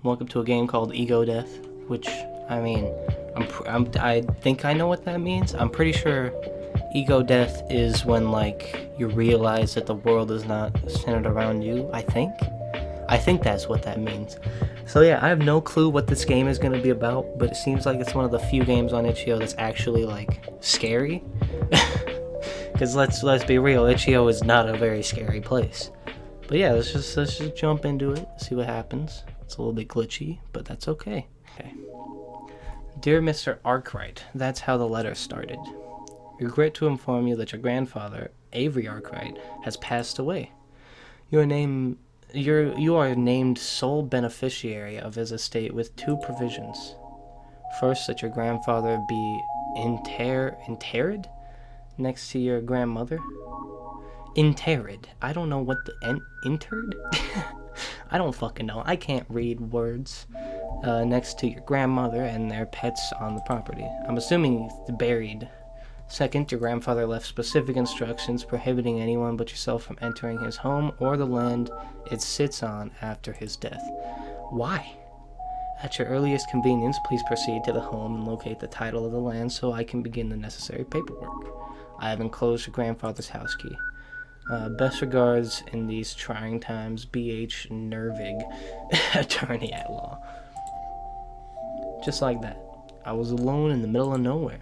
Welcome to a game called Ego Death, which, I mean, I think I know what that means. I'm pretty sure ego death is when, like, you realize that the world is not centered around you, I think. I think that's what that means. So yeah, I have no clue what this game is going to be about, but it seems like it's one of the few games on itchio that's actually, like, scary. Because let's be real, itchio is not a very scary place. But yeah, let's just jump into it, see what happens. It's a little bit glitchy, but that's okay. Okay. Dear Mr. Arkwright, that's how the letter started. Regret to inform you that your grandfather, Avery Arkwright, has passed away. You are named sole beneficiary of his estate with two provisions. First, that your grandfather be interred next to your grandmother. Interred. I don't know what the interred. I don't fucking know. I can't read words. Next to your grandmother and their pets on the property. I'm assuming buried. Second, your grandfather left specific instructions prohibiting anyone but yourself from entering his home or the land it sits on after his death. Why? At your earliest convenience, please proceed to the home and locate the title of the land so I can begin the necessary paperwork. I have enclosed your grandfather's house key. Best regards in these trying times, B.H. Nervig, attorney at law. Just like that. I was alone in the middle of nowhere.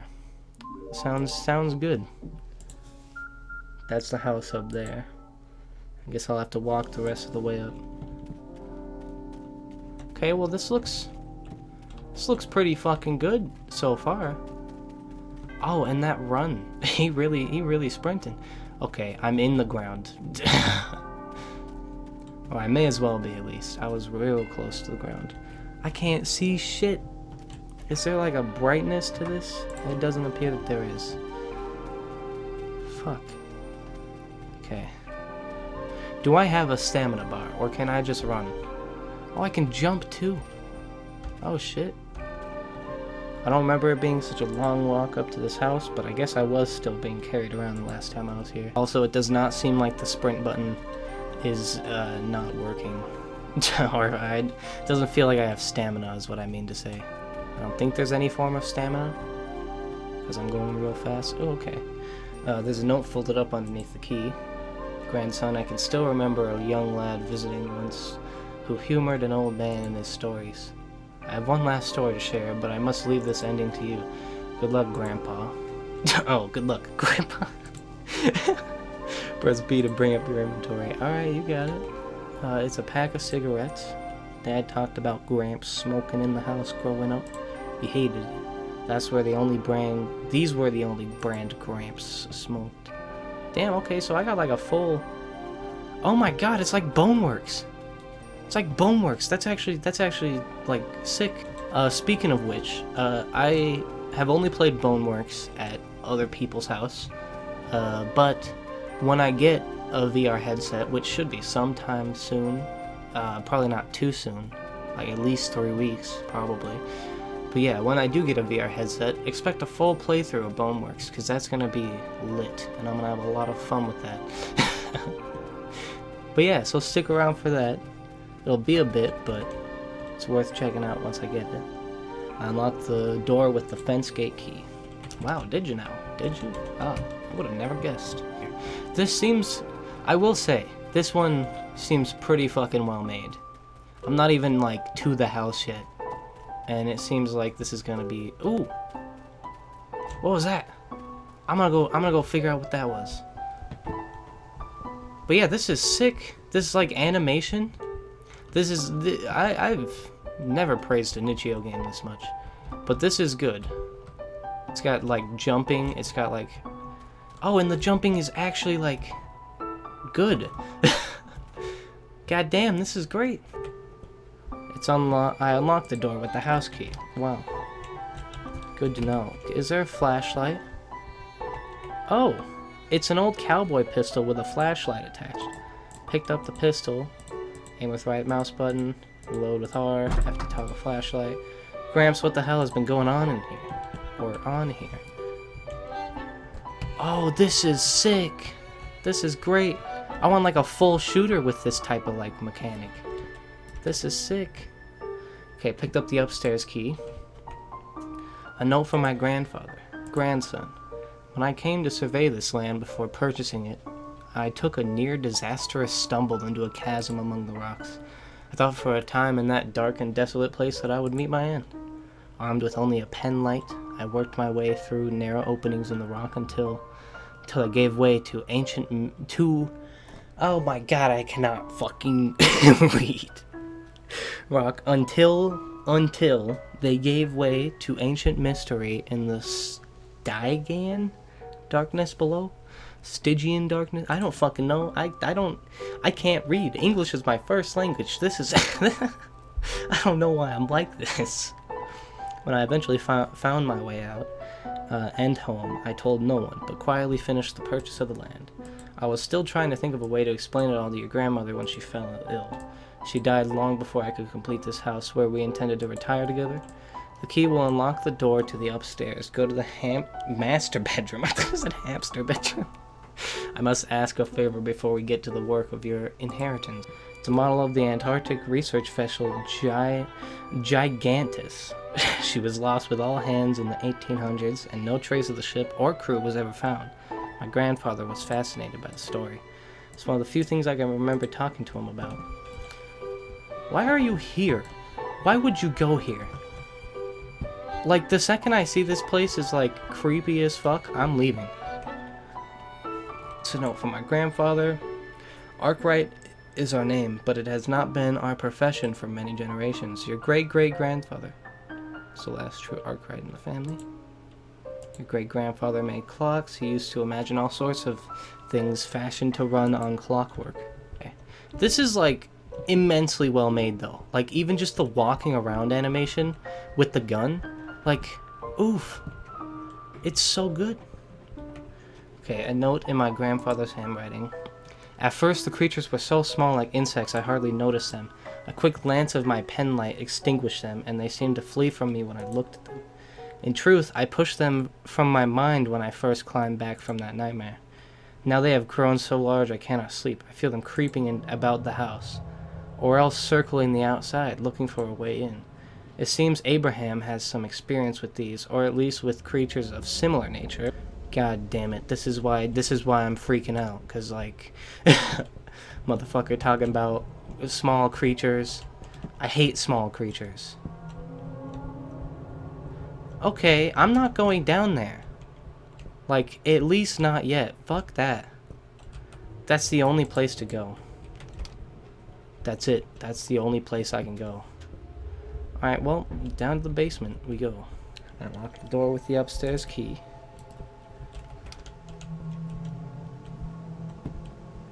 Sounds good. That's the house up there. I guess I'll have to walk the rest of the way up. Okay, well this looks pretty fucking good so far. Oh, and that run. He really sprinting. Okay, I'm in the ground. Or I may as well be at least. I was real close to the ground. I can't see shit. Is there like a brightness to this? It doesn't appear that there is. Fuck. Okay. Do I have a stamina bar, or can I just run? Oh, I can jump too. Oh shit. I don't remember it being such a long walk up to this house, but I guess I was still being carried around the last time I was here. Also, it does not seem like the sprint button is not working. Or it doesn't feel like I have stamina is what I mean to say. I don't think there's any form of stamina, because I'm going real fast. Oh, okay. There's a note folded up underneath the key. Grandson, I can still remember a young lad visiting once who humored an old man in his stories. I have one last story to share, but I must leave this ending to you. Good luck, Grandpa. Oh, good luck, Grandpa. Press B to bring up your inventory. Alright, you got it. It's a pack of cigarettes. Dad talked about Gramps smoking in the house growing up. He hated it. These were the only brand Gramps smoked. Damn, okay, so I got like a full... Oh my god, it's like Boneworks. It's like Boneworks. That's actually like sick. Speaking of which, I have only played Boneworks at other people's house. But when I get a VR headset, which should be sometime soon, probably not too soon, like at least 3 weeks, probably. But yeah, when I do get a VR headset, expect a full playthrough of Boneworks, because that's going to be lit, and I'm going to have a lot of fun with that. But yeah, so stick around for that. It'll be a bit, but it's worth checking out once I get it. I unlocked the door with the fence gate key. Wow, did you now? Did you? Oh, I would have never guessed. This seems... I will say, this one seems pretty fucking well made. I'm not even, like, to the house yet. And it seems like this is gonna be... Ooh! What was that? I'm gonna go figure out what that was. But yeah, this is sick. This is like animation. This is... I've never praised a itchio game this much. But this is good. It's got, like, jumping. It's got, like... Oh, and the jumping is actually, like... good. God damn, this is great. It's I unlocked the door with the house key. Wow. Good to know. Is there a flashlight? Oh, it's an old cowboy pistol with a flashlight attached. Picked up the pistol. Aim with right mouse button. Reload with R. Have to toggle flashlight. Gramps, what the hell has been going on in here? Or on here? Oh, this is sick. This is great. I want like a full shooter with this type of like mechanic. This is sick. Okay, picked up the upstairs key. A note from my grandson. When I came to survey this land before purchasing it, I took a near disastrous stumble into a chasm among the rocks. I thought for a time in that dark and desolate place that I would meet my end. Armed with only a pen light, I worked my way through narrow openings in the rock until I gave way to oh my god, I cannot fucking read. Rock until they gave way to ancient mystery in the Stygian darkness below. Stygian darkness. I don't fucking know. I can't read. English is my first language. This is I don't know why I'm like this. When I eventually found my way out and home, I told no one, but quietly finished the purchase of the land. I was still trying to think of a way to explain it all to your grandmother when she fell ill. She died long before I could complete this house where we intended to retire together. The key will unlock the door to the upstairs. Go to the master bedroom. I thought it was a hamster bedroom. I must ask a favor before we get to the work of your inheritance. It's a model of the Antarctic research vessel Gigantus. She was lost with all hands in the 1800s, and no trace of the ship or crew was ever found. My grandfather was fascinated by the story. It's one of the few things I can remember talking to him about. Why are you here? Why would you go here? Like, the second I see this place is, like, creepy as fuck, I'm leaving. It's a note from my grandfather. Arkwright is our name, but it has not been our profession for many generations. Your great-great-grandfather is the last true Arkwright in the family. Your great-grandfather made clocks. He used to imagine all sorts of things fashioned to run on clockwork. Okay. This is, like, immensely well made, though. Like, even just the walking around animation with the gun, like, oof, it's so good. Okay, a note in my grandfather's handwriting. At first the creatures were so small, like insects, I hardly noticed them. A quick glance of my pen light extinguished them, and they seemed to flee from me when I looked at them. In truth, I pushed them from my mind when I first climbed back from that nightmare. Now they have grown so large I cannot sleep. I feel them creeping about the house, or else circling the outside, looking for a way in. It seems Abraham has some experience with these, or at least with creatures of similar nature. God damn it, this is why I'm freaking out, cause like, motherfucker talking about small creatures. I hate small creatures. Okay, I'm not going down there. Like, at least not yet. Fuck that. That's the only place to go. That's it. That's the only place I can go. Alright, well, down to the basement we go. Unlock the door with the upstairs key.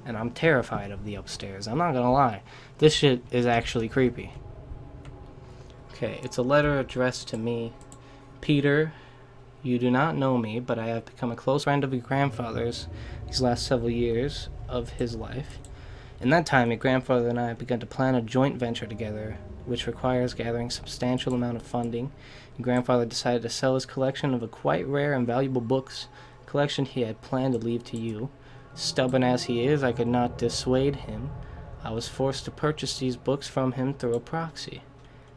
And I'm terrified of the upstairs. I'm not gonna lie. This shit is actually creepy. Okay, it's a letter addressed to me. Peter, you do not know me, but I have become a close friend of your grandfather's these last several years of his life. In that time, your grandfather and I have begun to plan a joint venture together, which requires gathering a substantial amount of funding. Your grandfather decided to sell his collection of a quite rare and valuable books, collection he had planned to leave to you. Stubborn as he is, I could not dissuade him. I was forced to purchase these books from him through a proxy.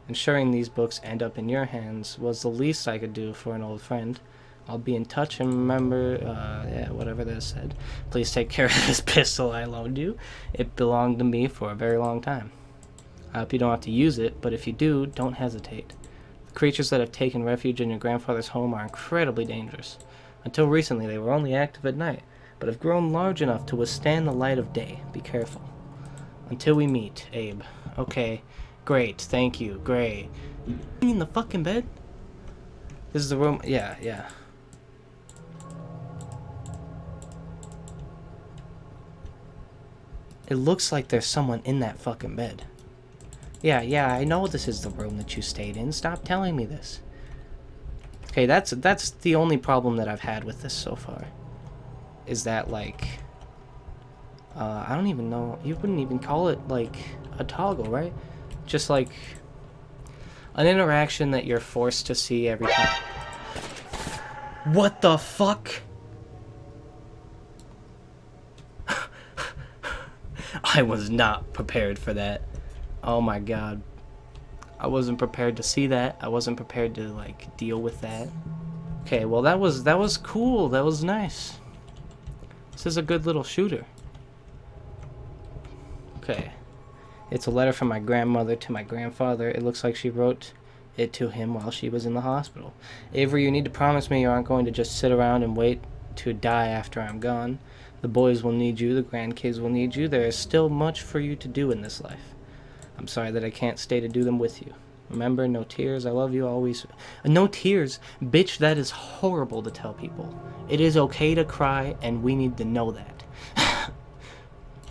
Ensuring these books end up in your hands was the least I could do for an old friend. I'll be in touch, and remember, whatever that said. Please take care of this pistol I loaned you. It belonged to me for a very long time. I hope you don't have to use it, but if you do, don't hesitate. The creatures that have taken refuge in your grandfather's home are incredibly dangerous. Until recently, they were only active at night, but have grown large enough to withstand the light of day. Be careful. Until we meet, Abe. Okay, great, thank you, great. You in the fucking bed? This is the room. Yeah. It looks like there's someone in that fucking bed. Yeah, I know this is the room that you stayed in. Stop telling me this. Okay, that's the only problem that I've had with this so far. Is that, like, I don't even know, you wouldn't even call it, like, a toggle, right? Just, like, an interaction that you're forced to see every time. What the fuck? I was not prepared for that. Oh my god. I wasn't prepared to see that. I wasn't prepared to like deal with that. Okay, well that was cool. That was nice. This is a good little shooter. Okay. It's a letter from my grandmother to my grandfather. It looks like she wrote it to him while she was in the hospital. Avery, you need to promise me you aren't going to just sit around and wait to die after I'm gone. The boys will need you. The grandkids will need you. There is still much for you to do in this life. I'm sorry that I can't stay to do them with you. Remember, no tears. I love you always. No tears? Bitch, that is horrible to tell people. It is okay to cry, and we need to know that.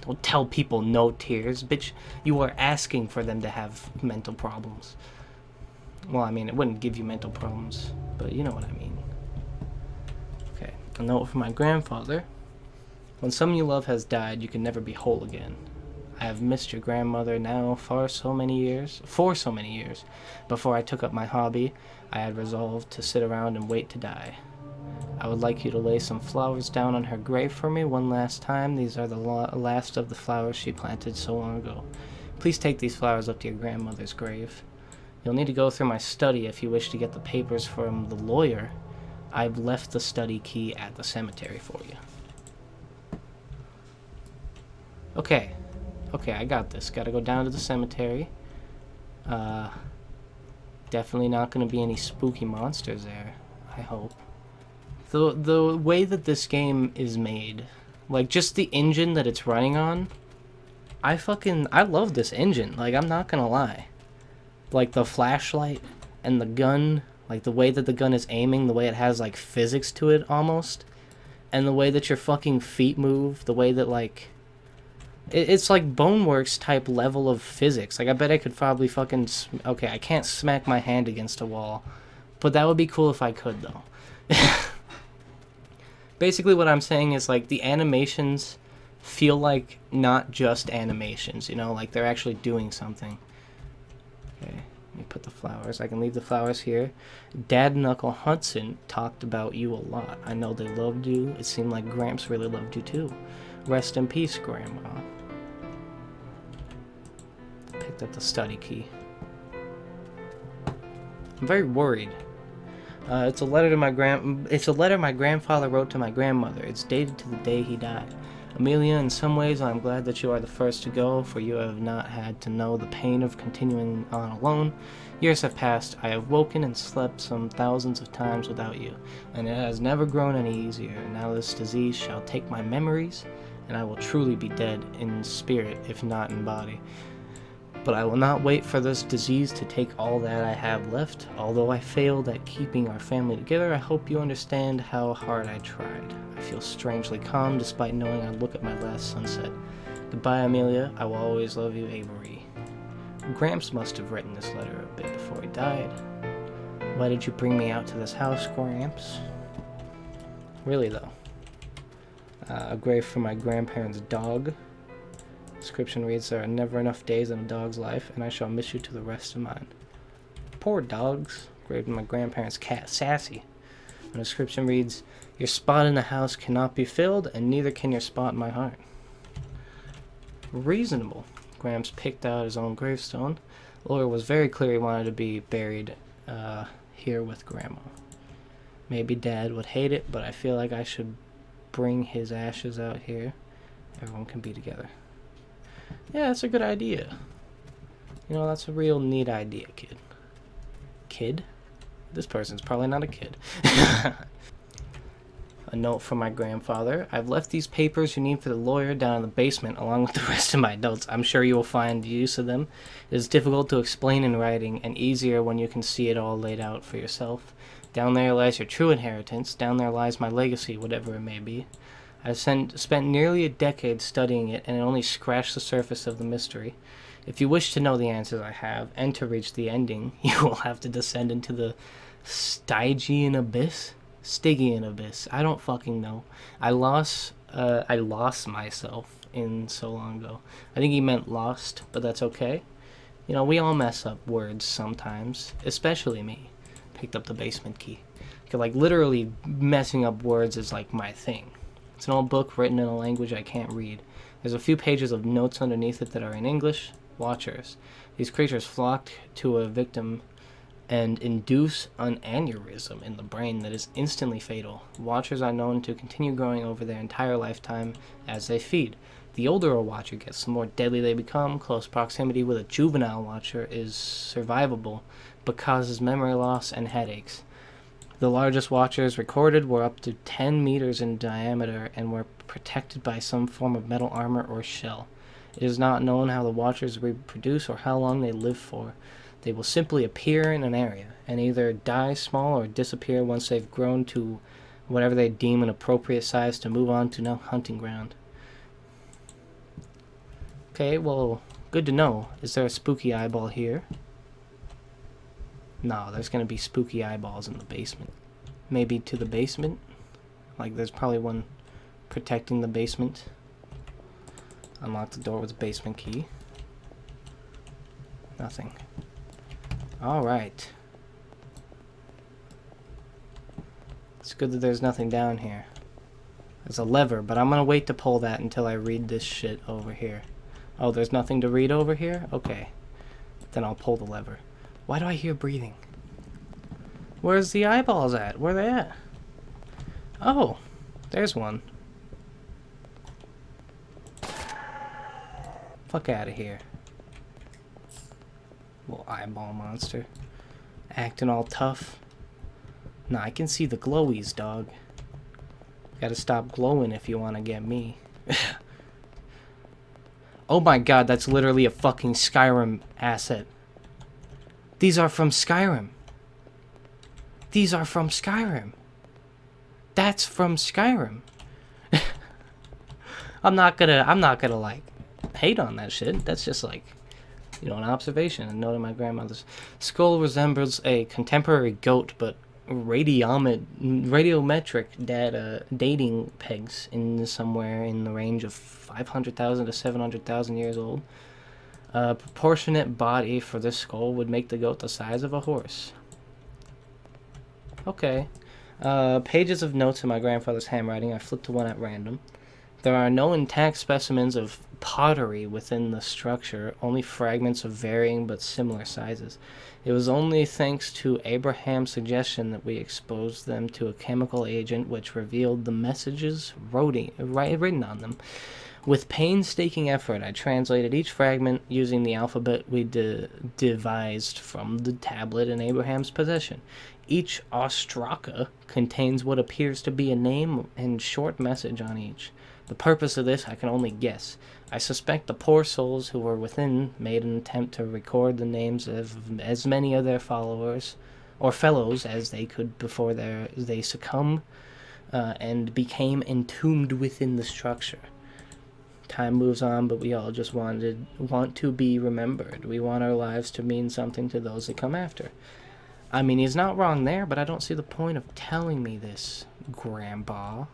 Don't tell people no tears. Bitch, you are asking for them to have mental problems. Well, I mean, it wouldn't give you mental problems, but you know what I mean. Okay, a note from my grandfather. When someone you love has died, you can never be whole again. I have missed your grandmother now for so many years. Before I took up my hobby, I had resolved to sit around and wait to die. I would like you to lay some flowers down on her grave for me one last time. These are the last of the flowers she planted so long ago. Please take these flowers up to your grandmother's grave. You'll need to go through my study if you wish to get the papers from the lawyer. I've left the study key at the cemetery for you. Okay, I got this. Gotta go down to the cemetery. Definitely not gonna be any spooky monsters there, I hope. The way that this game is made, like just the engine that it's running on, I love this engine. Like, I'm not gonna lie. Like the flashlight and the gun, like the way that the gun is aiming, the way it has like physics to it almost, and the way that your fucking feet move, the way that like it's like Boneworks type level of physics. Like, I bet I could probably fucking okay, I can't smack my hand against a wall, but that would be cool if I could though. Basically what I'm saying is, like, the animations feel like not just animations, you know, like they're actually doing something. Okay, let me put the flowers. I can leave the flowers here. Dad and Uncle Hudson talked about you a lot. I know they loved you. It seemed like Gramps really loved you too. Rest in peace, Grandma. Picked up the study key. I'm very worried. It's a letter my grandfather wrote to my grandmother. It's dated to the day he died. Amelia, in some ways, I'm glad that you are the first to go, for you have not had to know the pain of continuing on alone. Years have passed. I have woken and slept some thousands of times without you, and it has never grown any easier. Now this disease shall take my memories, and I will truly be dead in spirit, if not in body. But I will not wait for this disease to take all that I have left. Although I failed at keeping our family together, I hope you understand how hard I tried. I feel strangely calm despite knowing I look at my last sunset. Goodbye, Amelia. I will always love you, Avery. Gramps must have written this letter a bit before he died. Why did you bring me out to this house, Gramps? Really, though. A grave for my grandparents' dog. Description reads, there are never enough days in a dog's life, and I shall miss you to the rest of mine. Poor dogs. Engraved in my grandparents' cat, Sassy. The description reads, your spot in the house cannot be filled, and neither can your spot in my heart. Reasonable. Gramps picked out his own gravestone. The lawyer was very clear he wanted to be buried here with Grandma. Maybe Dad would hate it, but I feel like I should bring his ashes out here. Everyone can be together. Yeah, that's a good idea. You know, that's a real neat idea, kid. Kid? This person's probably not a kid. A note from my grandfather. I've left these papers you need for the lawyer down in the basement along with the rest of my notes. I'm sure you will find use of them. It is difficult to explain in writing and easier when you can see it all laid out for yourself. Down there lies your true inheritance. Down there lies my legacy, whatever it may be. I've spent nearly a decade studying it, and it only scratched the surface of the mystery. If you wish to know the answers I have, and to reach the ending, you will have to descend into the Stygian abyss? Stygian abyss. I don't fucking know. I lost myself in so long ago. I think he meant lost, but that's okay. You know, we all mess up words sometimes, especially me. Picked up the basement key. Because, like, literally messing up words is, like, my thing. It's an old book written in a language I can't read. There's a few pages of notes underneath it that are in English. watchers. These creatures flock to a victim and induce an aneurysm in the brain that is instantly fatal. Watchers are known to continue growing over their entire lifetime as they feed. The older a watcher gets, the more deadly they become. Close proximity with a juvenile watcher is survivable, but causes memory loss and headaches. The largest watchers recorded were up to 10 meters in diameter and were protected by some form of metal armor or shell. It is not known how the watchers reproduce or how long they live for. They will simply appear in an area and either die small or disappear once they've grown to whatever they deem an appropriate size to move on to no hunting ground. Okay, well, good to know. Is there a spooky eyeball here? No, there's going to be spooky eyeballs in the basement. Maybe to the basement? Like, there's probably one protecting the basement. Unlock the door with the basement key. Nothing. Alright. It's good that there's nothing down here. There's a lever, but I'm going to wait to pull that until I read this shit over here. Oh, there's nothing to read over here? Okay. Then I'll pull the lever. Why do I hear breathing? Where's the eyeballs at? Where are they at? Oh, there's one. Fuck out of here. Little eyeball monster. Acting all tough. Nah, I can see the glowies, dog. Gotta stop glowing if you want to get me. Oh my god, that's literally a fucking Skyrim asset. These are from Skyrim. These are from Skyrim. That's from Skyrim. I'm not gonna like hate on that shit. That's just like, you know, an observation. A note of my grandmother's. Skull resembles a contemporary goat, but radiometric data dating pegs in somewhere in the range of 500,000 to 700,000 years old. A proportionate body for this skull would make the goat the size of a horse. Okay. Pages of notes in my grandfather's handwriting. I flipped to one at random. There are no intact specimens of pottery within the structure, only fragments of varying but similar sizes. It was only thanks to Abraham's suggestion that we exposed them to a chemical agent which revealed the messages written on them. With painstaking effort, I translated each fragment using the alphabet we devised from the tablet in Abraham's possession. Each ostraka contains what appears to be a name and short message on each. The purpose of this I can only guess. I suspect the poor souls who were within made an attempt to record the names of as many of their followers or fellows as they could before they succumbed and became entombed within the structure. Time moves on, but we all just want to be remembered. We want our lives to mean something to those that come after. I mean, he's not wrong there, but I don't see the point of telling me this, Grandpa.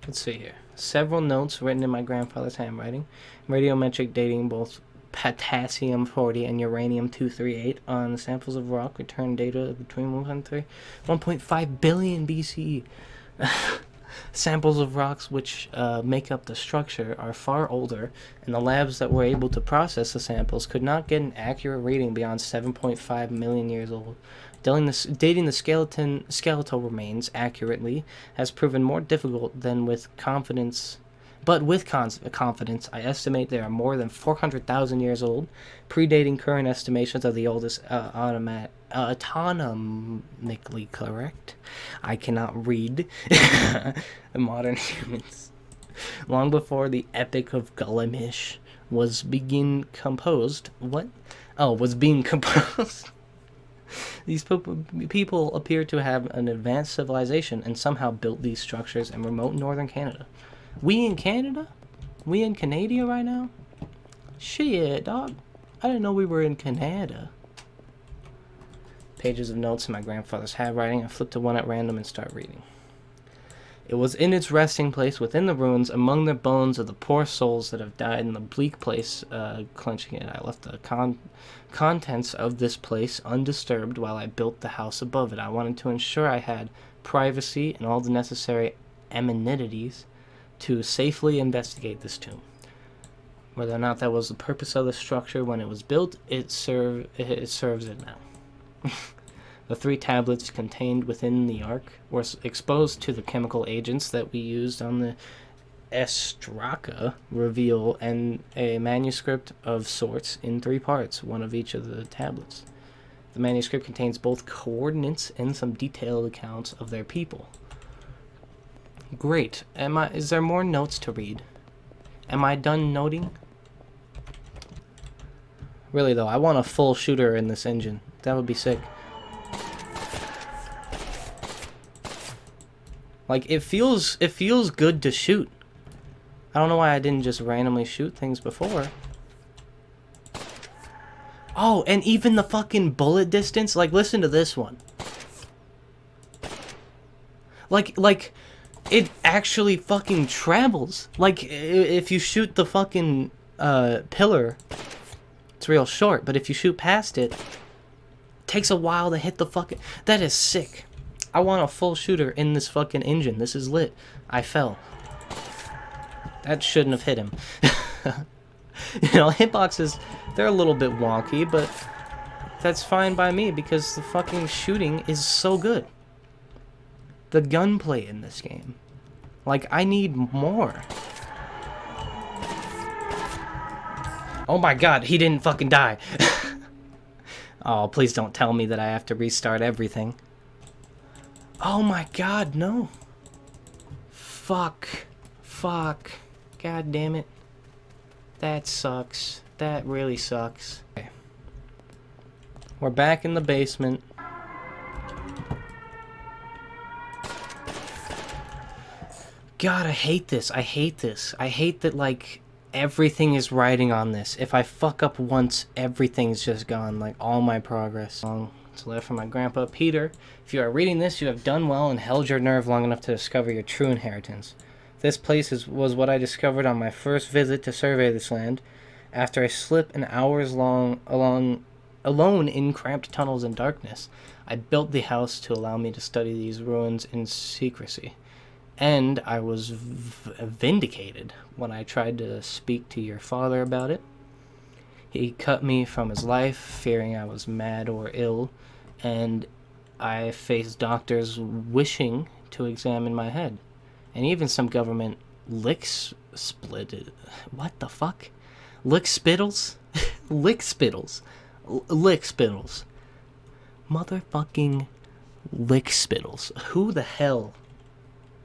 Let's see here. Several notes written in my grandfather's handwriting. Radiometric dating both potassium-40 and uranium-238 on samples of rock return data between 1.5 billion BCE. Samples of rocks which make up the structure are far older, and the labs that were able to process the samples could not get an accurate reading beyond 7.5 million years old. Dating the skeletal remains accurately has proven more difficult than with confidence. But with confidence, I estimate they are more than 400,000 years old, predating current estimations of the oldest autonomically correct. I cannot read modern humans. Long before the Epic of Gilgamesh was being composed. What? Oh, was being composed. These people appear to have an advanced civilization and somehow built these structures in remote northern Canada. We in Canada? We in Canada right now? Shit, dog. I didn't know we were in Canada. Pages of notes in my grandfather's handwriting. I flip to one at random and start reading. It was in its resting place within the ruins, among the bones of the poor souls that have died in the bleak place, clenching it. I left the contents of this place undisturbed while I built the house above it. I wanted to ensure I had privacy and all the necessary amenities to safely investigate this tomb. Whether or not that was the purpose of the structure when it was built, it serves it now. The 3 tablets contained within the Ark were exposed to the chemical agents that we used on the Estraka reveal, and a manuscript of sorts in 3 parts, one of each of the tablets. The manuscript contains both coordinates and some detailed accounts of their people. Great. Is there more notes to read? Am I done noting? Really though, I want a full shooter in this engine. That would be sick. Like, it feels good to shoot. I don't know why I didn't just randomly shoot things before. Oh, and even the fucking bullet distance. Like, listen to this one. Like, it actually fucking travels. Like, if you shoot the fucking pillar, it's real short. But if you shoot past it, it takes a while to hit the fucking... That is sick. I want a full shooter in this fucking engine. This is lit. I fell. That shouldn't have hit him. You know, hitboxes, they're a little bit wonky, but that's fine by me because the fucking shooting is so good. The gunplay in this game. Like, I need more. Oh my god, he didn't fucking die. Oh, please don't tell me that I have to restart everything. Oh my god, no. Fuck. God damn it. That sucks. That really sucks. Okay. We're back in the basement. God, I hate this. I hate that, like, everything is riding on this. If I fuck up once, everything's just gone. Like, all my progress. It's a letter from my grandpa, Peter. If you are reading this, you have done well and held your nerve long enough to discover your true inheritance. This place was what I discovered on my first visit to survey this land. After I slip an hours long alone in cramped tunnels and darkness, I built the house to allow me to study these ruins in secrecy. And I was vindicated when I tried to speak to your father about it. He cut me from his life, fearing I was mad or ill, and I faced doctors wishing to examine my head. And even some government lick-spittles. What the fuck? Lick-spittles? Lick-spittles. Lick-spittles. Motherfucking lick-spittles. Who the hell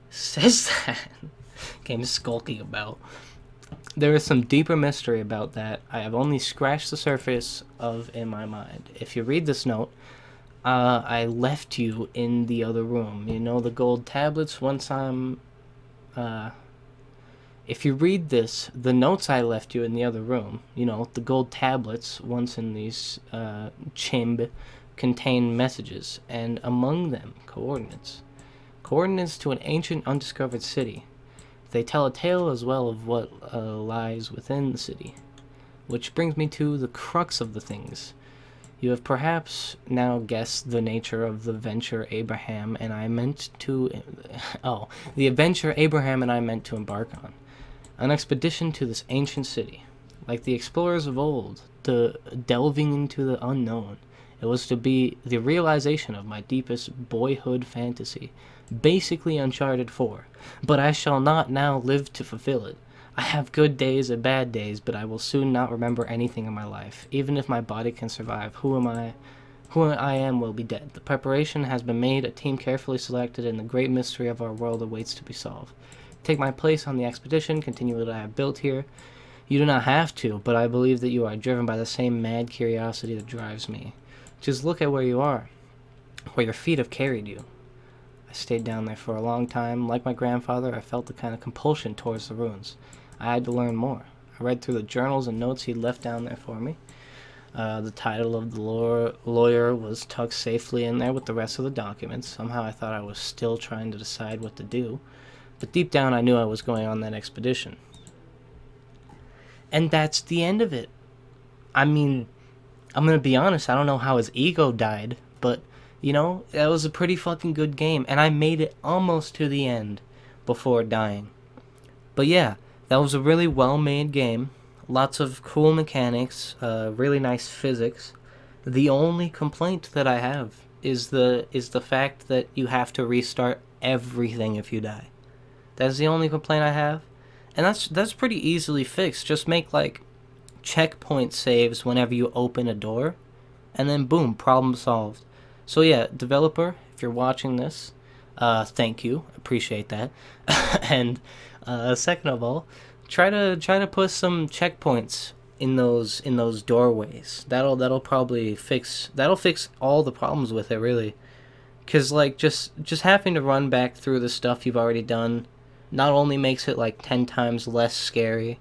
says that? Came skulking about. There is some deeper mystery about that I have only scratched the surface of in my mind. If you read this note, I left you in the other room. You know, the gold tablets. Once I'm... if you read this, the notes I left you in the other room, you know, the gold tablets, once in these chimb, contain messages, and among them, coordinates. Coordinates to an ancient undiscovered city. They tell a tale as well of what lies within the city. Which brings me to the crux of the things. You have perhaps now guessed the nature of the venture Abraham and I meant to... the adventure Abraham and I meant to embark on. An expedition to this ancient city. Like the explorers of old, delving into the unknown. It was to be the realization of my deepest boyhood fantasy. Basically Uncharted 4. But I shall not now live to fulfill it. I have good days and bad days, but I will soon not remember anything in my life. Even if my body can survive, who I am will be dead. The preparation has been made, a team carefully selected, and the great mystery of our world awaits to be solved. Take my place on the expedition, continue what I have built here. You do not have to, but I believe that you are driven by the same mad curiosity that drives me. Just look at where you are, where your feet have carried you. I stayed down there for a long time. Like my grandfather, I felt the kind of compulsion towards the ruins. I had to learn more. I read through the journals and notes he'd left down there for me. The title of the lawyer was tucked safely in there with the rest of the documents. Somehow I thought I was still trying to decide what to do. But deep down I knew I was going on that expedition. And that's the end of it. I mean, I'm gonna be honest, I don't know how his ego died, but, you know, that was a pretty fucking good game, and I made it almost to the end before dying. But yeah, that was a really well-made game. lots of cool mechanics, really nice physics. The only complaint that I have is the fact that you have to restart everything if you die. That's the only complaint I have, and that's pretty easily fixed. Just make like checkpoint saves whenever you open a door, and then boom, problem solved. So yeah, developer, if you're watching this, thank you, appreciate that. And second of all, try to put some checkpoints in those doorways. That'll probably fix all the problems with it, really. Cause like just having to run back through the stuff you've already done not only makes it like 10 times less scary,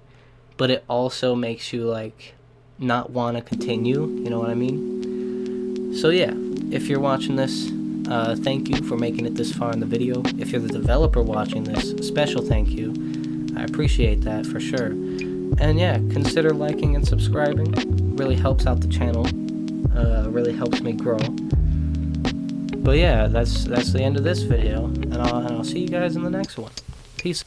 but it also makes you like not want to continue. You know what I mean? So yeah, if you're watching this, thank you for making it this far in the video. If you're the developer watching this, special thank you. I appreciate that for sure. And yeah, consider liking and subscribing. Really helps out the channel. Really helps me grow. But yeah, that's the end of this video, and I'll see you guys in the next one. Peace.